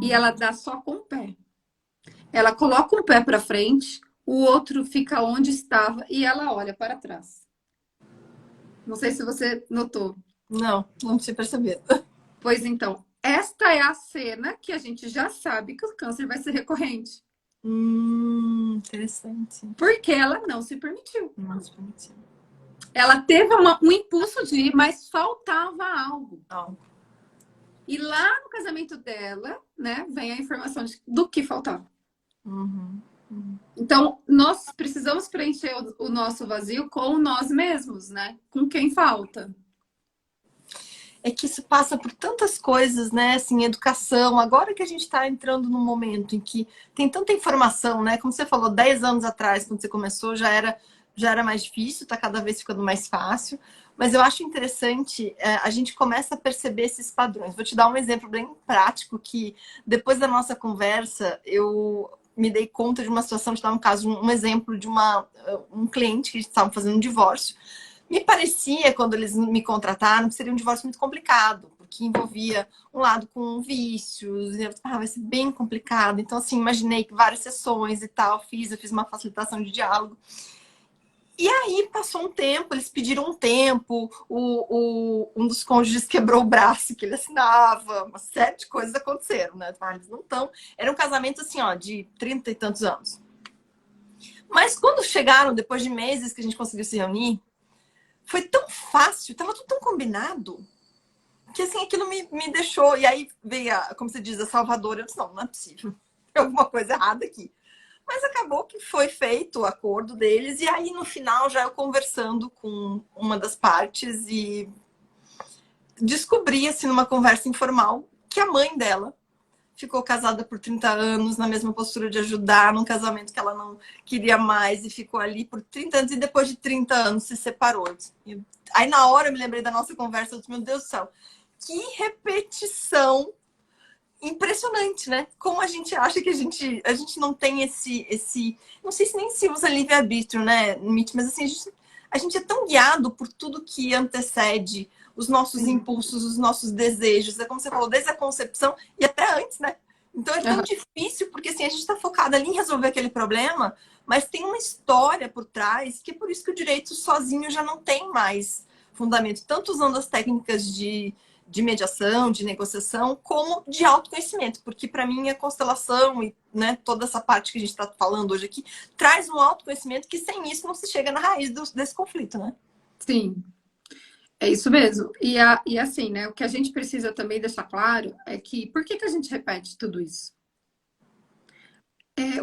E ela dá só com o pé. Ela coloca um pé para frente, o outro fica onde estava e ela olha para trás. Não sei se você notou. Não tinha percebido. Pois então, esta é a cena que a gente já sabe que o câncer vai ser recorrente. Interessante. Porque ela não se permitiu. Não se permitiu. Ela teve um impulso de ir, mas faltava algo. E lá no casamento dela, né, vem a informação do que faltava. Então, nós precisamos preencher o nosso vazio com nós mesmos, né? Com quem falta. É que isso passa por tantas coisas, né? Assim, educação. Agora que a gente está entrando num momento em que tem tanta informação, né? Como você falou, 10 anos atrás, quando você começou, já era mais difícil, tá cada vez ficando mais fácil. Mas eu acho interessante, a gente começa a perceber esses padrões. Vou te dar um exemplo bem prático que depois da nossa conversa, eu me dei conta de uma situação, de dar um exemplo de um cliente que estava fazendo um divórcio. Me parecia, quando eles me contrataram, que seria um divórcio muito complicado, porque envolvia um lado com vícios, e vai ser bem complicado. Então, assim, imaginei que várias sessões e tal, eu fiz uma facilitação de diálogo. E aí passou um tempo, eles pediram um tempo, um dos cônjuges quebrou o braço que ele assinava, uma série de coisas aconteceram, né? Eles não estão. Era um casamento assim, ó, de 30 e tantos anos. Mas quando chegaram, depois de meses que a gente conseguiu se reunir, foi tão fácil, tava tudo tão combinado, que assim, aquilo me deixou. E aí veio, como você diz, a salvadora. Eu disse, não é possível. Tem alguma coisa errada aqui. Mas acabou que foi feito o acordo deles, e aí no final já eu conversando com uma das partes e descobri, assim, numa conversa informal, que a mãe dela ficou casada por 30 anos, na mesma postura de ajudar, num casamento que ela não queria mais, e ficou ali por 30 anos, e depois de 30 anos se separou. E aí na hora eu me lembrei da nossa conversa, eu disse, meu Deus do céu, que repetição impressionante, né? Como a gente acha que a gente não tem não sei se nem se usa livre-arbítrio, né, Mitch, mas assim, a gente é tão guiado por tudo que antecede os nossos impulsos, os nossos desejos, é como você falou, desde a concepção e até antes, né? Então é tão difícil, porque assim, a gente está focado ali em resolver aquele problema, mas tem uma história por trás, que é por isso que o direito sozinho já não tem mais fundamento, tanto usando as técnicas de mediação, de negociação, como de autoconhecimento, porque para mim a constelação e, né, toda essa parte que a gente está falando hoje aqui traz um autoconhecimento que sem isso não se chega na raiz desse conflito, né? Sim, é isso mesmo. E assim, né? O que a gente precisa também deixar claro é que por que a gente repete tudo isso?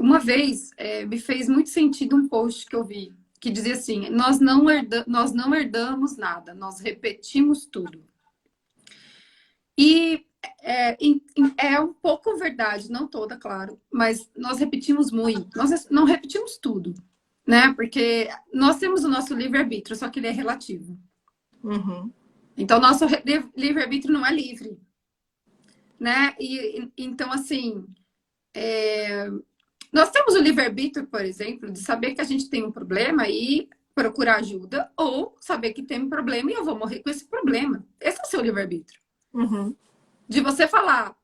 Uma vez me fez muito sentido um post que eu vi que dizia assim: nós não herdamos nada, nós repetimos tudo. E é um pouco verdade, não toda, claro, mas nós repetimos muito. Nós não repetimos tudo, né? Porque nós temos o nosso livre-arbítrio, só que ele é relativo. Uhum. Então, nosso livre-arbítrio não é livre, né? Então, assim, nós temos o livre-arbítrio, por exemplo, de saber que a gente tem um problema e procurar ajuda, ou saber que tem um problema e eu vou morrer com esse problema. Esse é o seu livre-arbítrio. Uhum. De você falar,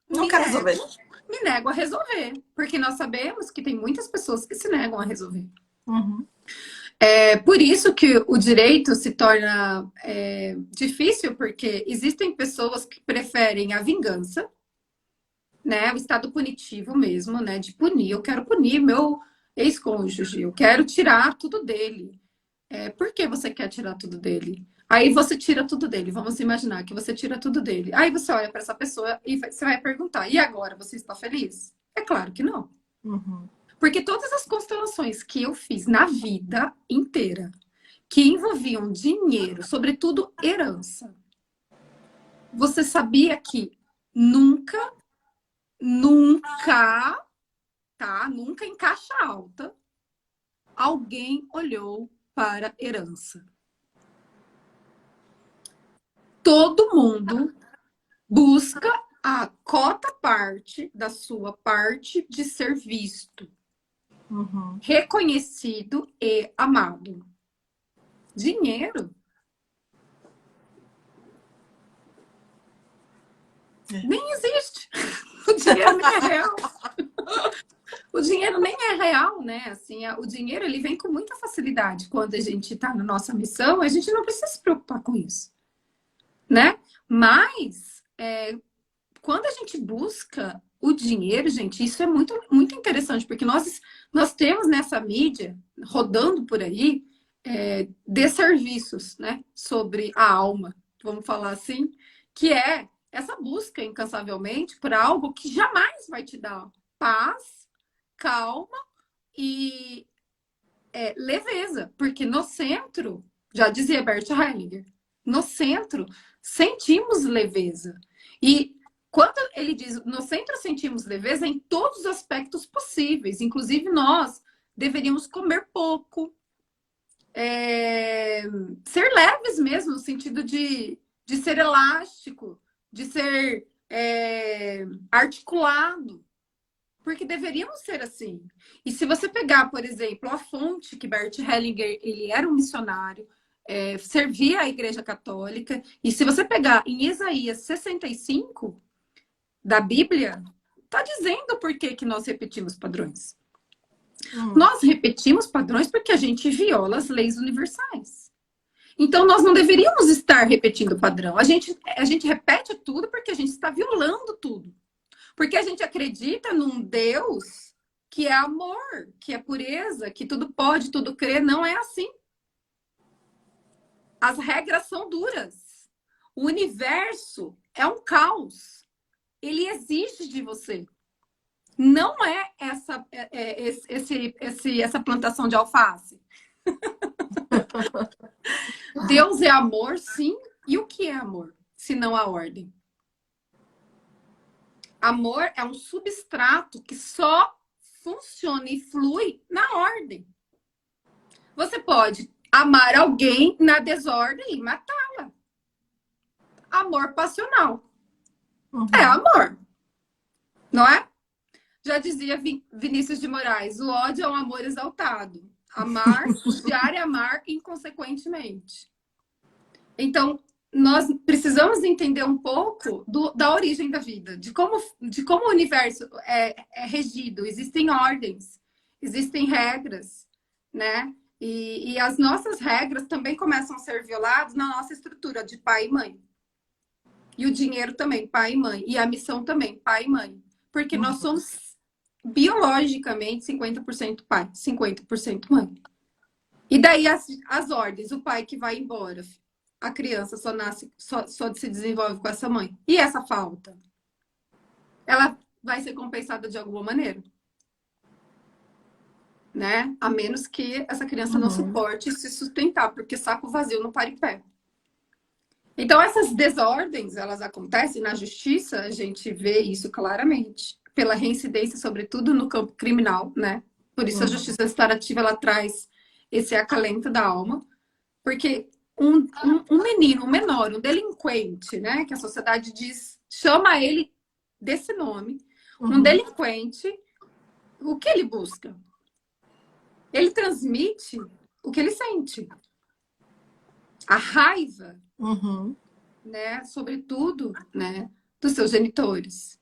Não quero resolver. Me nego a resolver. Porque nós sabemos que tem muitas pessoas que se negam a resolver. Uhum. É por isso que o direito se torna difícil, porque existem pessoas que preferem a vingança, né? O estado punitivo mesmo, né? De punir. Eu quero punir meu ex-cônjuge, eu quero tirar tudo dele. Por que você quer tirar tudo dele? Aí você tira tudo dele. Vamos imaginar que você tira tudo dele. Aí você olha para essa pessoa e você vai perguntar: e agora, você está feliz? É claro que não. Uhum. Porque todas as constelações que eu fiz na vida inteira, que envolviam dinheiro, sobretudo herança, você sabia que nunca, nunca, tá? Nunca em caixa alta, alguém olhou para herança. Todo mundo busca a cota parte da sua parte de ser visto, reconhecido e amado. Dinheiro nem existe. O dinheiro nem é real. O dinheiro nem é real, né? Assim, o dinheiro ele vem com muita facilidade. Quando a gente está na nossa missão, a gente não precisa se preocupar com isso, né? Mas quando a gente busca o dinheiro, gente, isso é muito, muito interessante, porque nós temos nessa mídia, rodando por aí, desserviços, né, sobre a alma, vamos falar assim, que é essa busca incansavelmente por algo que jamais vai te dar paz, calma e leveza, porque no centro, já dizia Bert Hellinger, no centro sentimos leveza. E quando ele diz, no centro sentimos leveza em todos os aspectos possíveis, inclusive nós deveríamos comer pouco, ser leves mesmo, no sentido de ser elástico, de ser articulado, porque deveríamos ser assim. E se você pegar, por exemplo, a fonte que Bert Hellinger, ele era um missionário, servia a Igreja Católica, e se você pegar em Isaías 65, da Bíblia, está dizendo por que nós repetimos padrões. Hum. Nós repetimos padrões porque a gente viola as leis universais. Então, nós não deveríamos estar repetindo o padrão. A gente repete tudo porque a gente está violando tudo. Porque a gente acredita num Deus que é amor, que é pureza, que tudo pode, tudo crê. Não é assim. As regras são duras. O universo é um caos. Ele exige de você. Não é essa plantação de alface. Deus é amor, sim. E o que é amor, se não a ordem? Amor é um substrato que só funciona e flui na ordem. Você pode amar alguém na desordem e matá-la. Amor passional. Uhum. É amor. Não é? Já dizia Vinícius de Moraes, o ódio é um amor exaltado. Amar, odiar e amar inconsequentemente. Então, nós precisamos entender um pouco da origem da vida, de como o universo é regido. Existem ordens, existem regras, né? E as nossas regras também começam a ser violadas na nossa estrutura de pai e mãe. E o dinheiro também, pai e mãe. E a missão também, pai e mãe. Porque nós somos biologicamente 50% pai, 50% mãe. E daí as ordens, o pai que vai embora, a criança só nasce, só se desenvolve com essa mãe. E essa falta? Ela vai ser compensada de alguma maneira. Né? A menos que essa criança não suporte se sustentar, porque saco vazio não para em pé. Então, essas desordens, elas acontecem na justiça, a gente vê isso claramente. Pela reincidência, sobretudo no campo criminal, né? Por isso a justiça restaurativa, ela traz esse acalento da alma. Porque um menino, um menor, um delinquente, né? Que a sociedade diz, chama ele desse nome. Um delinquente, o que ele busca? Ele transmite o que ele sente. A raiva, né? Sobretudo, né? Dos seus genitores,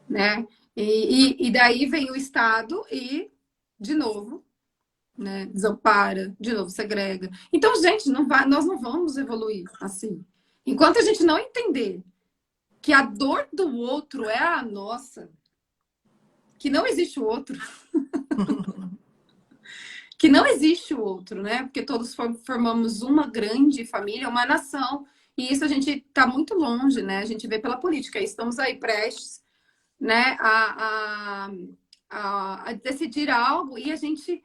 né? E daí vem o Estado e, de novo, né? Desampara, de novo segrega. Então, gente, nós não vamos evoluir assim. Enquanto a gente não entender que a dor do outro é a nossa, que não existe o outro, que não existe o outro, né? Porque todos formamos uma grande família, uma nação, e isso a gente está muito longe, né? A gente vê pela política. Estamos aí prestes, né, a decidir algo, e a gente,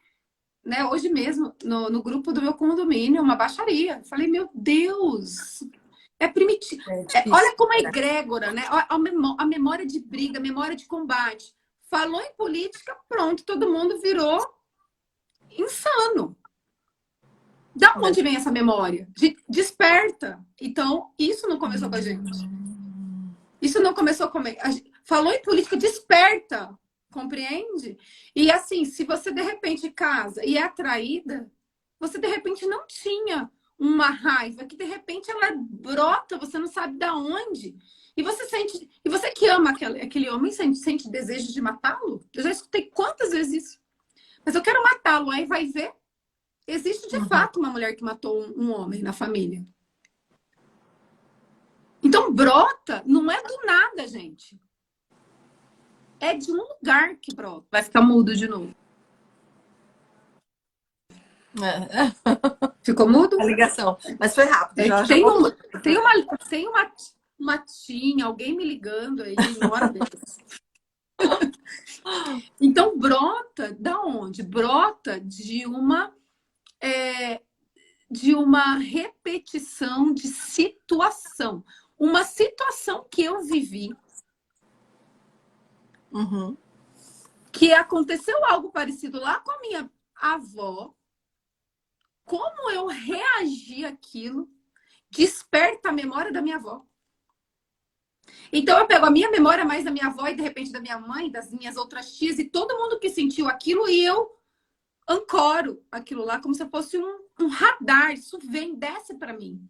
né, hoje mesmo, no grupo do meu condomínio, uma baixaria. Falei, meu Deus, é primitivo. Olha como é egrégora, né? A memória de briga, a memória de combate. Falou em política, pronto, todo mundo virou insano. Da onde vem essa memória? Desperta. Então, isso não começou com a gente. Isso não começou com a gente. Falou em política, desperta. Compreende? E assim, se você de repente casa e é atraída, você de repente não tinha uma raiva, que de repente ela brota, você não sabe de onde. E você sente. E você que ama aquele homem, sente desejo de matá-lo? Eu já escutei quantas vezes isso. Mas eu quero matá-lo. Aí vai ver. Existe de fato uma mulher que matou um homem na família. Então, brota, não é do nada, gente. É de um lugar que brota. Vai ficar mudo de novo. Ficou mudo? A ligação. Mas foi rápido. Tem uma tinha, alguém me ligando aí, uma hora dessas. Então, brota da onde? Brota de uma repetição de situação. Uma situação que eu vivi, que aconteceu algo parecido lá com a minha avó, como eu reagi àquilo, desperta a memória da minha avó. Então eu pego a minha memória mais da minha avó e de repente da minha mãe, das minhas outras tias e todo mundo que sentiu aquilo, e eu ancoro aquilo lá como se fosse um radar. Isso vem, desce para mim.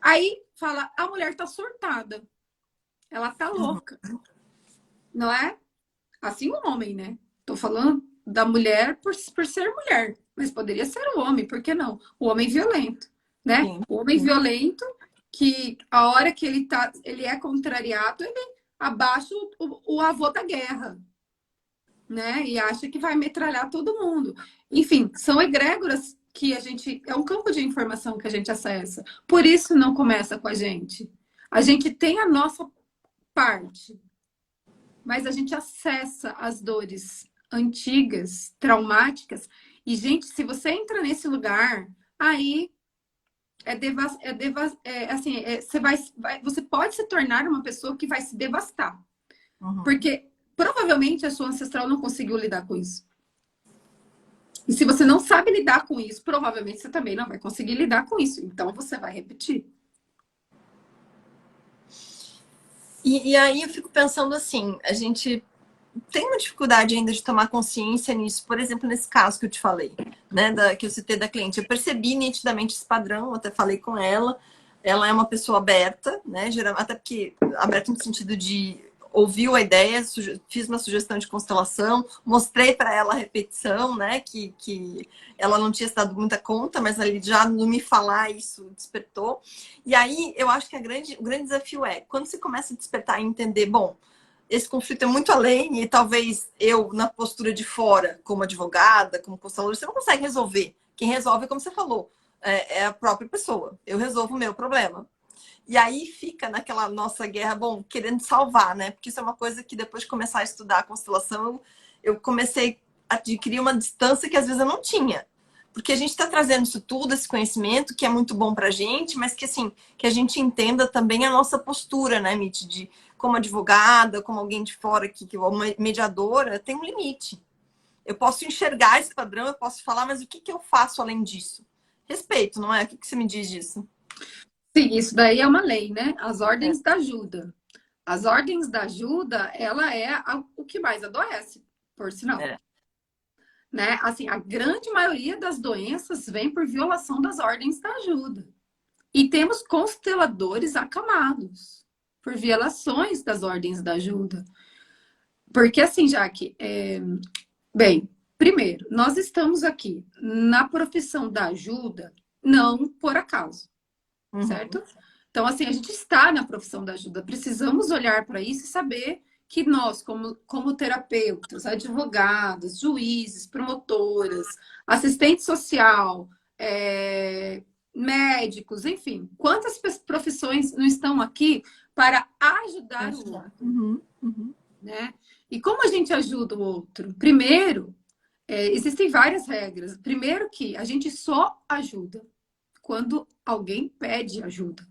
Aí fala, a mulher tá surtada. Ela tá louca. Não é? Assim um homem, né? Tô falando da mulher por ser mulher, mas poderia ser o homem, por que não? O homem violento, né? Sim, O homem sim. violento que a hora que ele é contrariado, ele abaixa o avô da guerra, né? E acha que vai metralhar todo mundo. Enfim, são egrégoras que a gente. É um campo de informação que a gente acessa. Por isso não começa com a gente. A gente tem a nossa parte, mas a gente acessa as dores antigas, traumáticas. E, gente, se você entra nesse lugar, aí assim, você pode se tornar uma pessoa que vai se devastar. Uhum. Porque provavelmente a sua ancestral não conseguiu lidar com isso. E se você não sabe lidar com isso, provavelmente você também não vai conseguir lidar com isso. Então você vai repetir. E aí eu fico pensando assim, a gente tem uma dificuldade ainda de tomar consciência nisso, por exemplo, nesse caso que eu te falei, né, que eu citei da cliente. Eu percebi nitidamente esse padrão, eu até falei com ela é uma pessoa aberta, né, até porque aberta no sentido de ouviu a ideia, fiz uma sugestão de constelação, mostrei para ela a repetição, né, que ela não tinha se dado muita conta, mas ali já no me falar isso despertou. E aí eu acho que o grande desafio é, quando você começa a despertar e entender, bom, esse conflito é muito além e talvez eu, na postura de fora, como advogada, como consteladora, você não consegue resolver. Quem resolve, como você falou, é a própria pessoa. Eu resolvo o meu problema. E aí fica naquela nossa guerra, bom, querendo salvar, né? Porque isso é uma coisa que depois de começar a estudar a constelação, eu comecei a adquirir uma distância que às vezes eu não tinha. Porque a gente está trazendo isso tudo, esse conhecimento, que é muito bom para a gente, mas que assim, que a gente entenda também a nossa postura, né, Mitch? De como advogada, como alguém de fora, que uma mediadora, tem um limite. Eu posso enxergar esse padrão, eu posso falar, mas o que eu faço além disso? Respeito, não é? O que você me diz disso? Sim, isso daí é uma lei, né? As É. ordens da ajuda. As ordens da ajuda, ela é o que mais adoece, por sinal. É. Né? Assim, a grande maioria das doenças vem por violação das ordens da ajuda. E temos consteladores acamados por violações das ordens da ajuda. Porque assim, Jaque, bem, primeiro, nós estamos aqui na profissão da ajuda não por acaso, Uhum. certo? Então, assim, a gente está na profissão da ajuda, precisamos olhar para isso e saber que nós, como terapeutas, advogados, juízes, promotoras, assistente social, médicos, enfim, quantas profissões não estão aqui para ajudar o outro, Uhum. Uhum. né? E como a gente ajuda o outro? Primeiro, existem várias regras. Primeiro que a gente só ajuda quando alguém pede ajuda.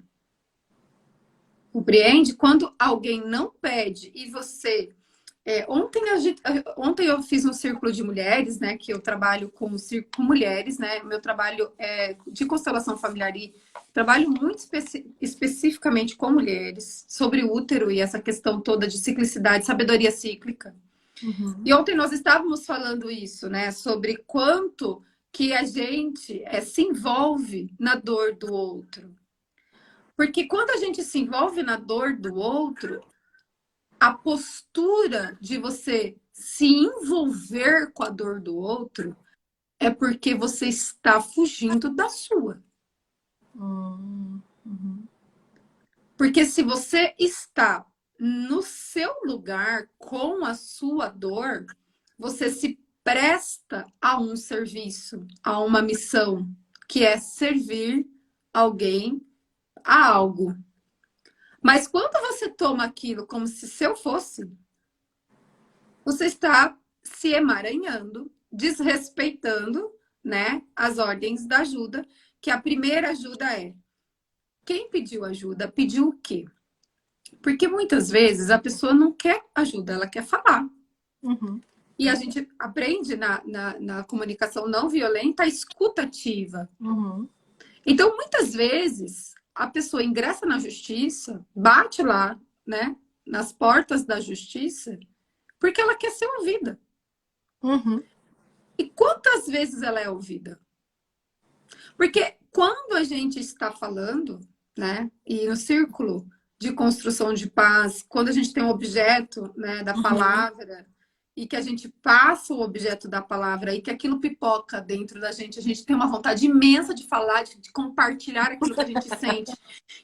Compreende? Quando alguém não pede e você. Ontem eu fiz um círculo de mulheres, né? Que eu trabalho com mulheres, né? Meu trabalho é de constelação familiar e trabalho muito especificamente com mulheres sobre o útero e essa questão toda de ciclicidade, sabedoria cíclica. Uhum. E ontem nós estávamos falando isso, né? Sobre quanto que a gente se envolve na dor do outro. Porque quando a gente se envolve na dor do outro, a postura de você se envolver com a dor do outro é porque você está fugindo da sua. Uhum. Porque se você está no seu lugar com a sua dor, você se presta a um serviço, a uma missão, que é servir alguém a algo. Mas quando você toma aquilo como se seu fosse, você está se emaranhando, desrespeitando, né, as ordens da ajuda, que a primeira ajuda é: quem pediu ajuda, pediu o quê? Porque muitas vezes a pessoa não quer ajuda, ela quer falar. Uhum. E a gente aprende na comunicação não violenta a escuta ativa. Uhum. Então, muitas vezes, a pessoa ingressa na justiça, bate lá, né, nas portas da justiça, porque ela quer ser ouvida. Uhum. E quantas vezes ela é ouvida? Porque quando a gente está falando, né, e no círculo de construção de paz, quando a gente tem um objeto, né, da Uhum. palavra, e que a gente passa o objeto da palavra e que aquilo pipoca dentro da gente, a gente tem uma vontade imensa de falar, de compartilhar aquilo que a gente sente.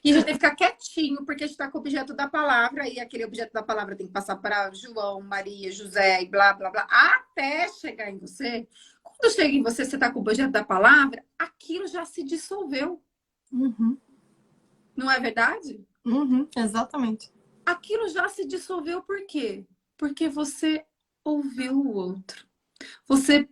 E a gente tem que ficar quietinho, porque a gente está com o objeto da palavra e aquele objeto da palavra tem que passar para João, Maria, José e blá, blá, blá, até chegar em você. Quando chega em você, você está com o objeto da palavra, aquilo já se dissolveu. Uhum. Não é verdade? Exatamente. Aquilo já se dissolveu por quê? Porque você ouviu o outro. Você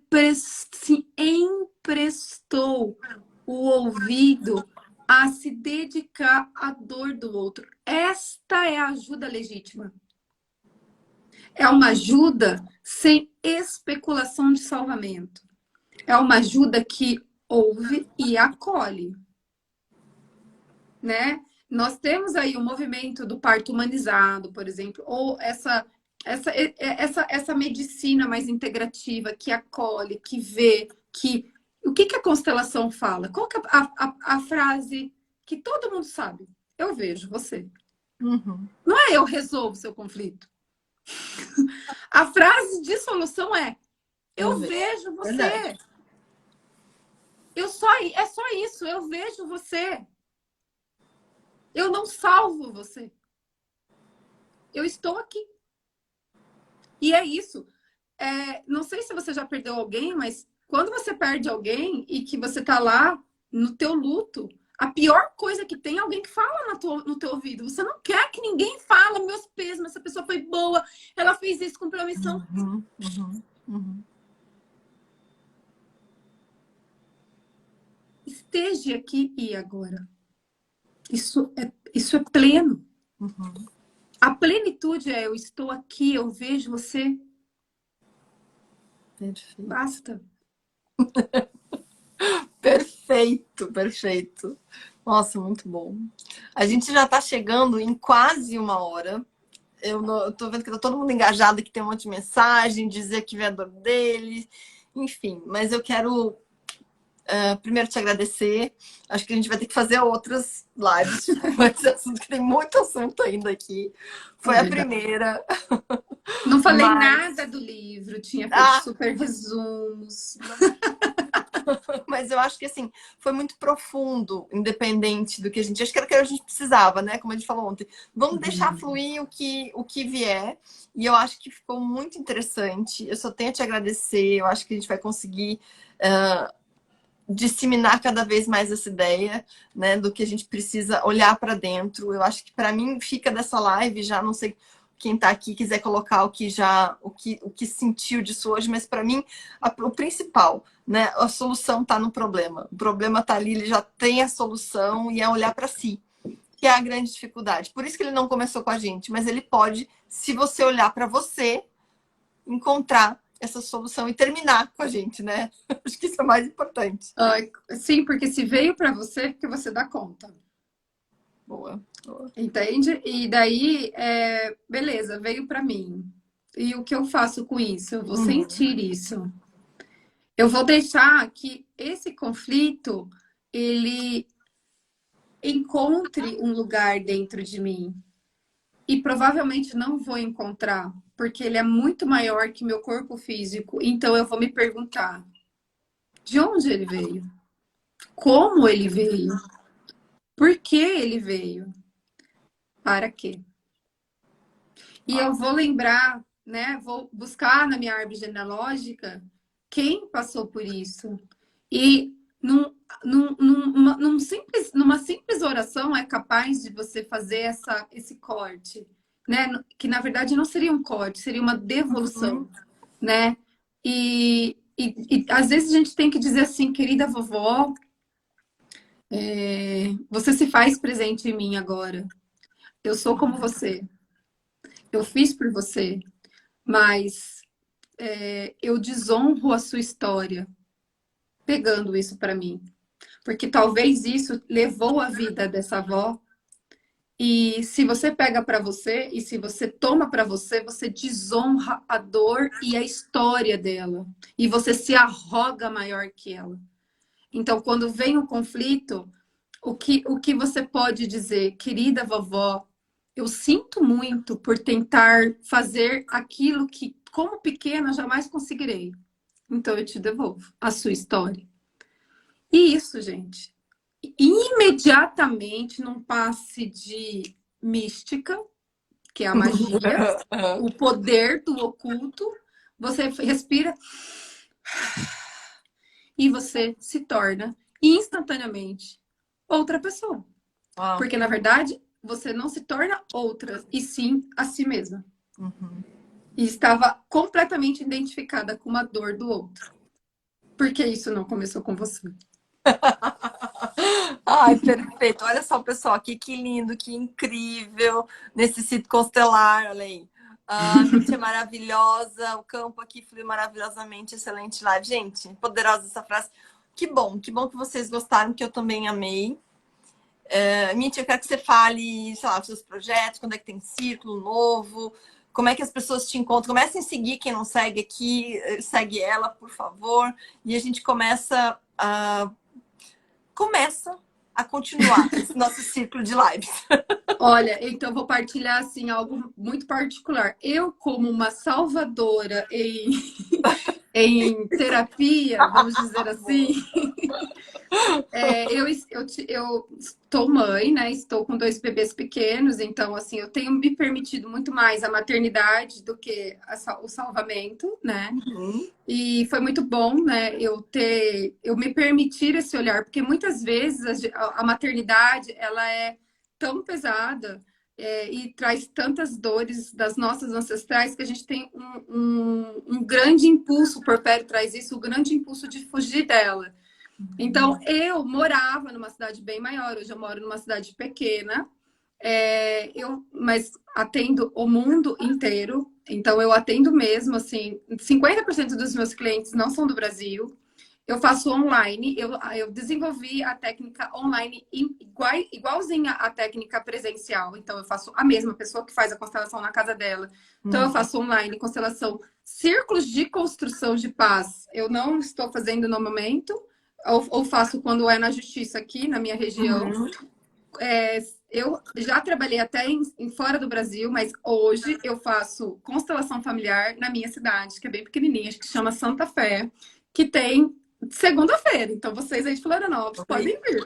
se emprestou o ouvido a se dedicar à dor do outro. Esta é a ajuda legítima. É uma ajuda sem especulação de salvamento. É uma ajuda que ouve e acolhe, né? Nós temos aí o movimento do parto humanizado, por exemplo, ou essa medicina mais integrativa que acolhe, que vê, que... O que a constelação fala? Qual que é a frase que todo mundo sabe? Eu vejo você. Não é eu resolvo seu conflito. A frase de solução é eu vejo você. Verdade. É só isso, eu vejo você. Eu não salvo você. Eu estou aqui. E é isso. Não sei se você já perdeu alguém, mas quando você perde alguém e que você tá lá no teu luto, a pior coisa que tem é alguém que fala no teu ouvido. Você não quer que ninguém fale, meus pesos, essa pessoa foi boa, ela fez isso, cumpriu a missão. Esteja aqui e agora. Isso é pleno. A plenitude é eu estou aqui, eu vejo você. Perfeito. Basta. Perfeito, perfeito. Nossa, muito bom. A gente já está chegando em quase 1 hora. Eu tô vendo que tá todo mundo engajado, que tem um monte de mensagem, dizer que vê a dor dele, enfim. Mas eu quero primeiro te agradecer. Acho que a gente vai ter que fazer outras lives com esse assunto, que tem muito assunto ainda aqui. Foi a primeira. Não falei nada do livro, tinha feito super resumos. Mas eu acho que assim, foi muito profundo, independente do que a gente... Acho que era o que a gente precisava, né? Como a gente falou ontem. Vamos deixar fluir o que vier. E eu acho que ficou muito interessante. Eu só tenho a te agradecer. Eu acho que a gente vai conseguir disseminar cada vez mais essa ideia, né? Do que a gente precisa olhar para dentro. Eu acho que para mim fica dessa live, já não sei... Quem está aqui quiser colocar o que sentiu disso hoje, mas para mim o principal, né? A solução está no problema. O problema está ali, ele já tem a solução e é olhar para si, que é a grande dificuldade. Por isso que ele não começou com a gente, mas ele pode, se você olhar para você, encontrar essa solução e terminar com a gente, né? Acho que isso é mais importante. Sim, porque se veio para você, porque você dá conta. Boa. Entende? E daí, beleza, veio para mim. E o que eu faço com isso? Eu vou sentir isso. Eu vou deixar que esse conflito, ele encontre um lugar dentro de mim. E provavelmente não vou encontrar, porque ele é muito maior que meu corpo físico. Então eu vou me perguntar, de onde ele veio? Como ele veio? Por que ele veio? Para quê? E eu vou lembrar, né? Vou buscar na minha árvore genealógica quem passou por isso. E numa simples oração é capaz de você fazer esse corte, né? Que na verdade não seria um corte, seria uma devolução, né? E às vezes a gente tem que dizer assim, querida vovó, você se faz presente em mim agora. Eu sou como você. Eu fiz por você, mas eu desonro a sua história pegando isso para mim. Porque talvez isso levou a vida dessa avó. E se você pega para você e se você toma para você, você desonra a dor e a história dela. E você se arroga maior que ela. Então, quando vem o conflito, o que você pode dizer, querida vovó, eu sinto muito por tentar fazer aquilo que como pequena, jamais conseguirei. Então eu te devolvo a sua história. E isso, gente, imediatamente num passe de mística, que é a magia, o poder do oculto, você respira e você se torna instantaneamente outra pessoa. Uau. Porque, na verdade, você não se torna outra, e sim a si mesma. Uhum. E estava completamente identificada com uma dor do outro. Por que isso não começou com você? Ai, perfeito. Olha só, pessoal, aqui que lindo, que incrível. Necessito constelar, olha aí. A Mitty é maravilhosa, o campo aqui flui maravilhosamente, excelente live. Gente, poderosa essa frase. Que bom que vocês gostaram, que eu também amei. Mitty, eu quero que você fale, sei lá, os seus projetos, quando é que tem círculo novo, como é que as pessoas te encontram. Comecem a seguir quem não segue aqui, segue ela, por favor. E a gente começa a continuar esse nosso ciclo de lives. Olha, então eu vou partilhar assim algo muito particular. Eu, como uma salvadora em terapia, vamos dizer assim, eu estou mãe, né? Estou com 2 bebês pequenos, então assim eu tenho me permitido muito mais a maternidade do que o salvamento, né? Uhum. E foi muito bom, né? Eu me permitir esse olhar, porque muitas vezes a maternidade ela é tão pesada e traz tantas dores das nossas ancestrais que a gente tem um grande impulso, o Porpério traz isso, o grande impulso de fugir dela. Então, eu morava numa cidade bem maior, hoje eu moro numa cidade pequena, mas atendo o mundo inteiro, então eu atendo mesmo, assim, 50% dos meus clientes não são do Brasil, eu faço online, eu desenvolvi a técnica online igualzinha à técnica presencial. Então, eu faço a mesma pessoa que faz a constelação na casa dela. Então, eu faço online constelação, círculos de construção de paz. Eu não estou fazendo no momento, ou faço quando é na justiça aqui, na minha região. Eu já trabalhei até fora do Brasil, mas hoje eu faço constelação familiar na minha cidade, que é bem pequenininha, acho que chama Santa Fé, que tem segunda-feira. Então, vocês aí de Florianópolis podem vir.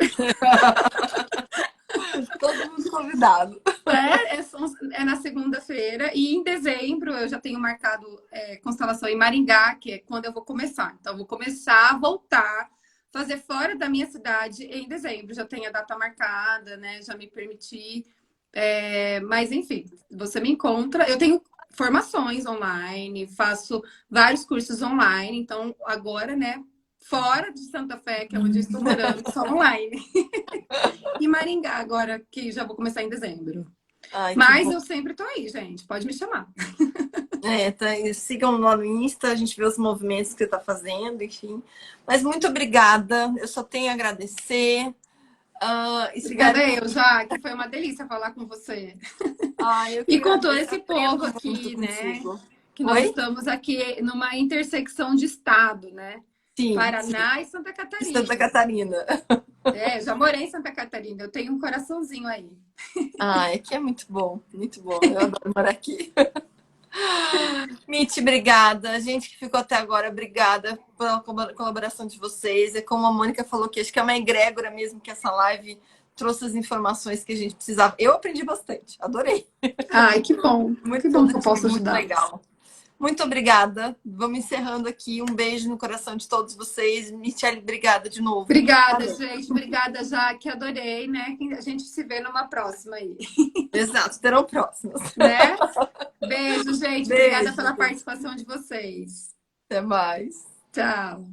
Todo mundo convidado. É na segunda-feira. E em dezembro eu já tenho marcado constelação em Maringá, que é quando eu vou começar. Então, eu vou começar a voltar, fazer fora da minha cidade em dezembro. Já tenho a data marcada, né? Já me permiti. Mas, enfim, você me encontra. Eu tenho formações online, faço vários cursos online. Então, agora, né? Fora de Santa Fé, que é onde eu estou morando, só online. E Maringá, agora, que já vou começar em dezembro. Ai, Mas eu sempre tô aí, gente. Pode me chamar. Sigam lá no Insta, a gente vê os movimentos que você está fazendo, enfim. Mas muito obrigada, eu só tenho a agradecer. Obrigada eu, Jaque. Foi uma delícia falar com você. Eu E que com todo agradeço, esse povo aprendo muito aqui, né? contigo. Que nós Oi? estamos aqui numa intersecção de estado, né? Sim, Paraná e Santa de Santa Catarina. Catarina. Já morei em Santa Catarina. Eu tenho um coraçãozinho aí. Aqui é muito bom, muito bom. Eu adoro morar aqui. Mitty, obrigada. A gente que ficou até agora, obrigada pela colaboração de vocês. É como a Mônica falou que acho que é uma egrégora mesmo que essa live trouxe as informações que a gente precisava. Eu aprendi bastante, adorei. Ai, que bom. Muito Que bom que eu positivo, posso muito ajudar. legal. Muito obrigada. Vamos encerrando aqui. Um beijo no coração de todos vocês. Michele, obrigada de novo. Obrigada, Valeu. gente. Obrigada, Jaque. Adorei, né? A gente se vê numa próxima aí. Exato, terão próximos. Né? Beijo, gente. Beijo, Obrigada pela beijo. participação de vocês. Até mais. Tchau.